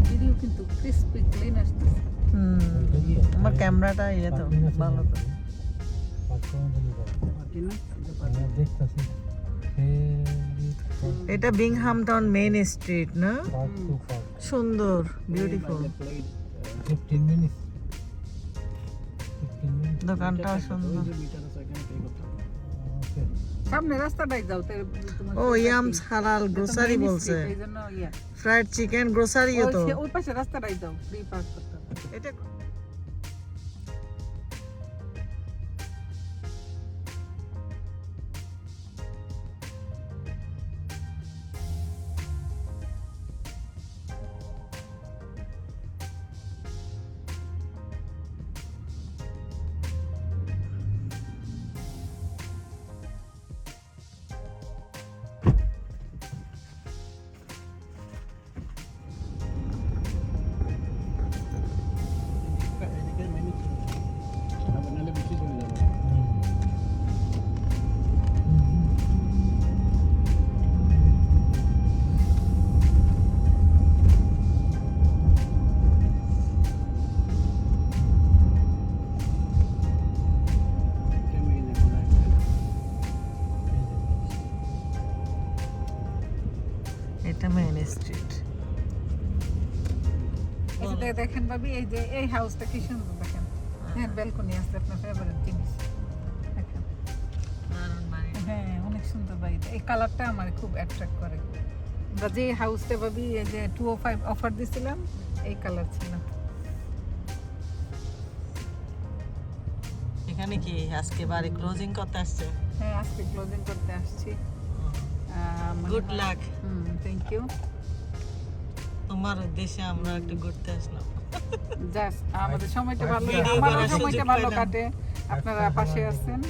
Video কিন্তু crispy clean আসতেছে। আমার ক্যামেরাটা ইয়ে তো ভালো তো। এটা বিংহাম টাউন মেইন স্ট্রিট না? সুন্দর, বিউটিফুল। দোকানটা সুন্দর। সামনে রাস্তাটাই যাও তো তোমার ও ইয়ামস হালাল গ্রোসারি বলছে। এইজন্য ফ্রাইড চিকেন গ্রোসারিও তো। ওই পাশে রাস্তাটাই যাও, ফ্রি পার্ক করতে হবে। এটা এটা মেইন স্ট্রিট। এই যে দেখেন ভাবি, এই যে এই হাউসটা কি সুন্দর দেখেন। হ্যাঁ, ব্যালকনি আছে, আপনার ফেভারিট জিনিস দেখেন। হ্যাঁ, অনেক সুন্দর বাড়িটা। এই কালারটা আমার খুব অ্যাট্রাক্ট করে। আমরা যে হাউসটা ভাবি এই যে 205 অফার দিছিলাম, এই কালার ছিল। এখানে কি আজকে বাড়ি ক্লোজিং করতে আসছে? হ্যাঁ, আজকে ক্লোজিং করতে আসছি। Good luck. Thank you. তোমার উদ্দেশ্যে আমরা একটু ঘুরতে আসলাম। জাস্ট আমাদের সময়টা ভালো, ভিডিও আমারও করার সময়টা সুযোগ ভালো পাইলাম। কাটে, আপনারা পাশে আছেন।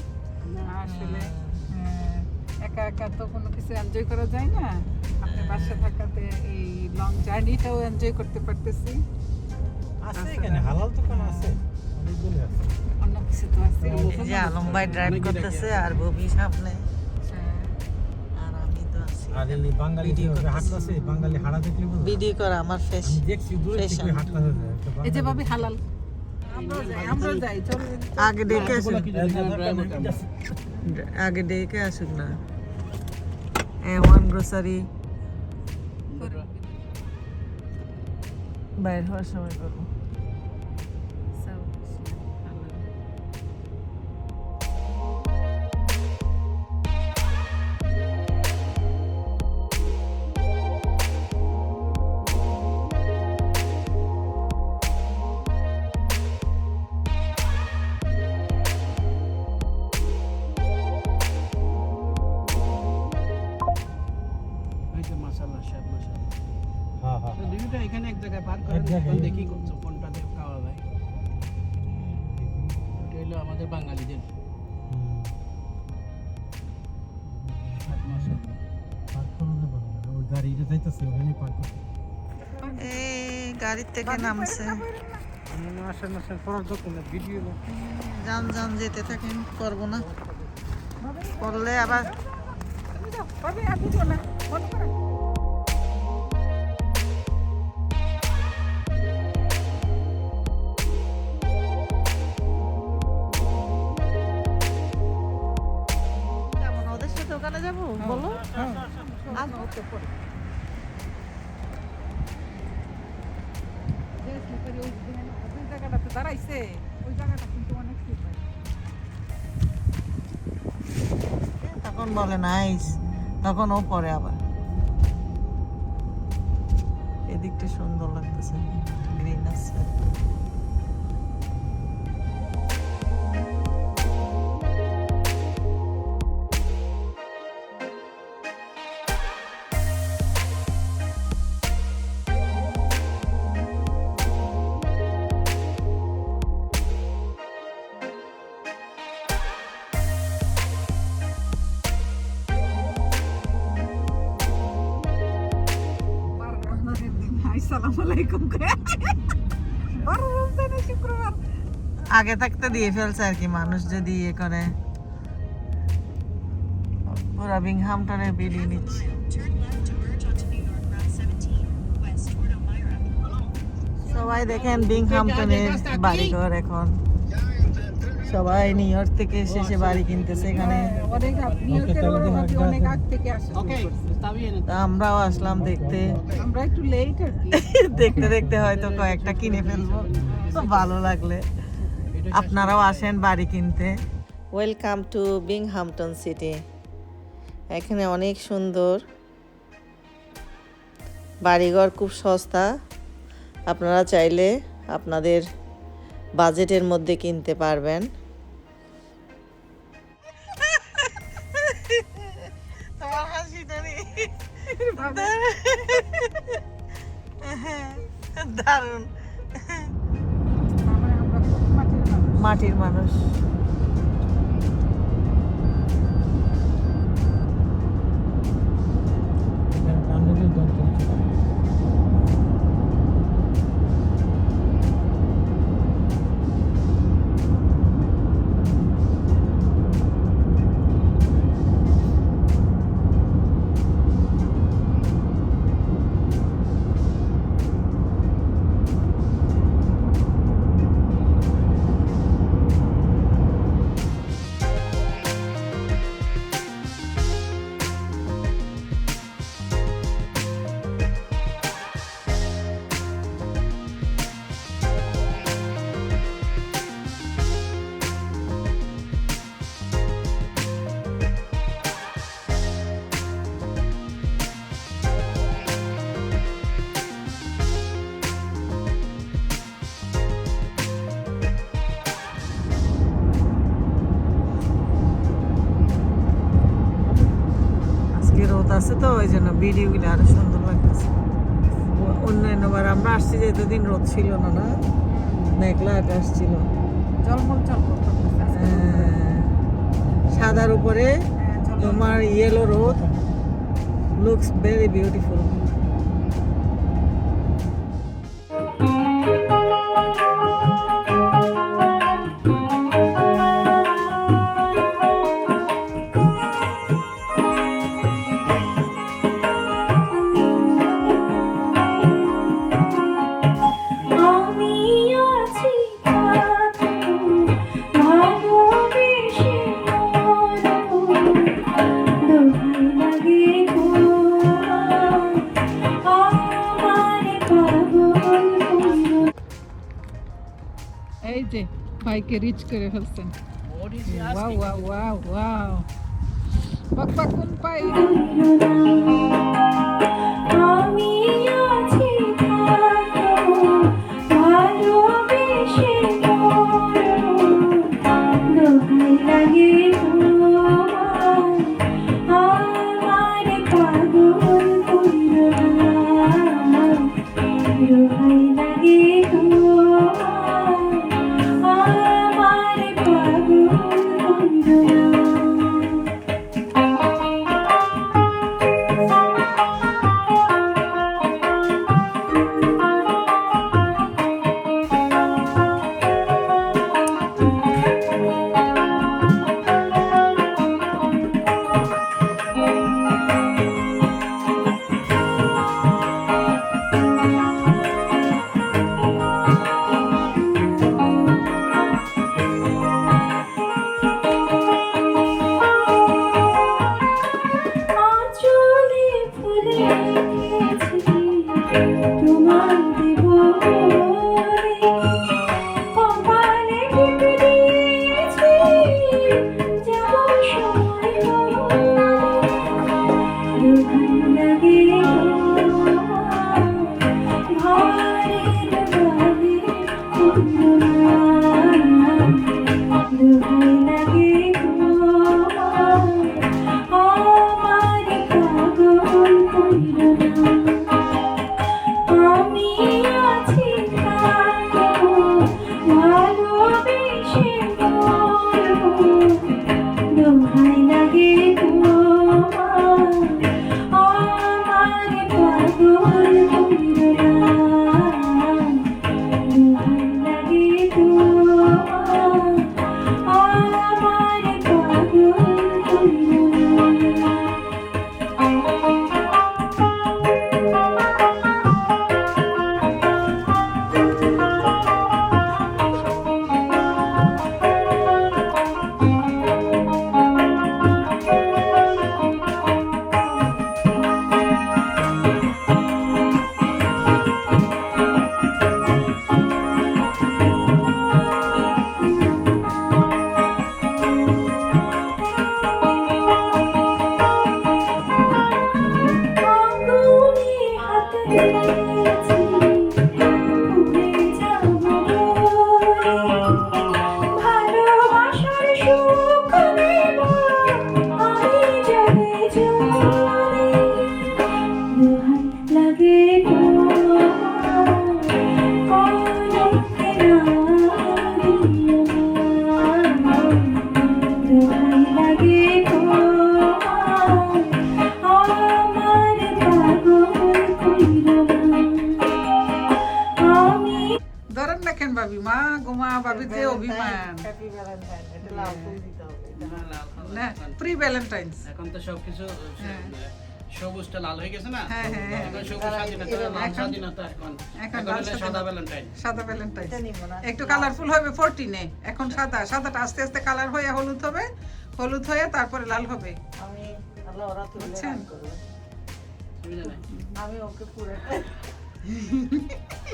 আসলে একা একা তো কোনো কিছু এনজয় করা যায় না, আপনার পাশে থাকাতে এই লং জার্নিটাও এনজয় করতে পারতেছি। আছে এখানে হালাল দোকান আছে, অনেকগুলো আছে। অন্য কিছু তো আছে। এই যে আলম ভাই ড্রাইভ করতেছে আর ববি সামনে, আর আমি তো আছি। আর এই বাঙালি ভিডিও যে করতেছে। হাঁটতাছে, বাঙালি হাঁটা দেখলে বুঝবে। ভিডিও করা আমার ফেস। আমি দেখছি দূরে থেকে Fashion. হাঁটতাছে। এই যে ভাবি হালাল, আমরা যাই চলো। আগে ডেকে আসুক, আগে ডেকে আসুক না। ওয়ান গ্রোসারি বাইরে হওয়ার সময় করবো। হ্যাঁ হ্যাঁ। দুইটা এখানে এক জায়গায় পার এক করেন, জায়গায়। দেখি কোনটা দিয়ে খাওয়া যায়। এটা হলো আমাদের বাঙালিদের। পার্ক করা যাবে না। ওই গাড়িটা যাইতেছে ওখানে পার্ক করতে। এই গাড়ির থেকে নামছে। আসেন আসেন, পড়ার দরকার নেই, ভিডিও যান যান যেতে থাকেন, করবো না করলে আবার ভাবি আর ভিডিও না, বন্ধ করেন। যাবো না, ওদের সাথে ওখানে যাবো বলো। আজ ওকে পড়ে যে স্লিপারি ওই জায়গাটাতে দাঁড়াইছে, ওই জায়গাটা কিন্তু অনেক স্লিপারি। তখন বলে নাইস, তখন ও পরে আবার। এদিকটা সুন্দর লাগতেছে, গ্রিন আছে। আসসালামু আলাইকুম। বড় রমজানে শুক্রবার আগে থাকতে দিয়ে ফেলছে আর কি, মানুষ যদি ইয়ে করে। পুরা বিংহামটনের বিল্ডিং নিচ্ছে। সবাই দেখেন বিংহামটনের বাড়িঘর এখন সবাই নিউ ইয়র্ক থেকে এসে বাড়ি কিনতেছে এখানে। অনেক নিউ ইয়র্কের অনেক আগ থেকে আসে শুরু করছে। তা আমরাও আসলাম দেখতে। আমরা একটু লেট আর কি। দেখতে দেখতে হয়তো কয়েকটা কিনে ফেলবো, ভালো লাগলে আপনারাও আসেন বাড়ি কিনতে। Welcome to Binghamton city. এখানে অনেক সুন্দর বাড়িঘর, খুব সস্তা। আপনারা চাইলে আপনাদের বাজেটের মধ্যে কিনতে পারবেন। তোমার হাসিটা দারুণ। আমরা খুব মাটির মানুষ। রোদ আছে তো ওই জন্য ভিডিওগুলো আরো সুন্দর লাগতেছে। অন্যান্য বার আমরা আসছি যে এতদিন রোদ ছিল না, না মেঘলা আকাশ ছিল, ঝলমল ঝলমল করতেছে। সাদার উপরে তোমার ইয়েলো রোদ, লুকস ভেরি বিউটিফুল। এই যে ভাইকে রিচ করে ফেলছেন। ওয়াও ওয়াও ওয়াও ওয়াও, বাক বাক কোন পাই। আমি আছি ভালোবেসে দোহাই লাগে আমার পাগল কইরো না, দোহাই লাগে আমার পাগল কইরো না। আমি আছি ভাবি, মা গো মা ভাবি যে অভিমান। হ্যাপি ভ্যালেন্টাইন, এটা লাভ ফুল দিতে হবে এটা। না প্রি ভ্যালেন্টাইন্স। এখন তো সবকিছু হ্যাঁ। সবুজটা লাল হয়ে গেছে না, হ্যাঁ, হ্যাঁ, হ্যাঁ। এখন সবুজ স্বাধীনতা, লাল স্বাধীনতা, এখন এখন এখন লাল হলো সাদা স্বাধীনতা। ভ্যালেন্টাইন। সাদা ভ্যালেন্টাইন এটা নিব না। একটু কালারফুল হবে 14-এ, এখন সাদা, সাদাটা আস্তে আস্তে কালার হয়ে হলুদ হবে, হলুদ হয়ে তারপরে লাল হবে। আমি আল্লাহ ওরা তুলে বুঝছেন? রান করবে। সুবিধা নাই। আমি ওকে পুরো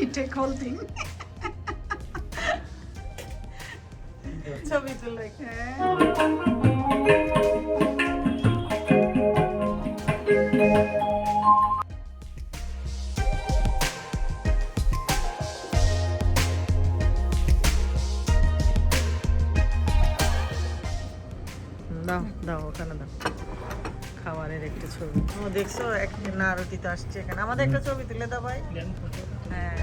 ইটে হোল থিং। ছবি তুলে দাও দাও ওখানে দাও খাবারের একটা ছবি। ও দেখছো এক নারুতিতে আসছে এখানে, আমাদের একটা ছবি তুলে দাও ভাই। হ্যাঁ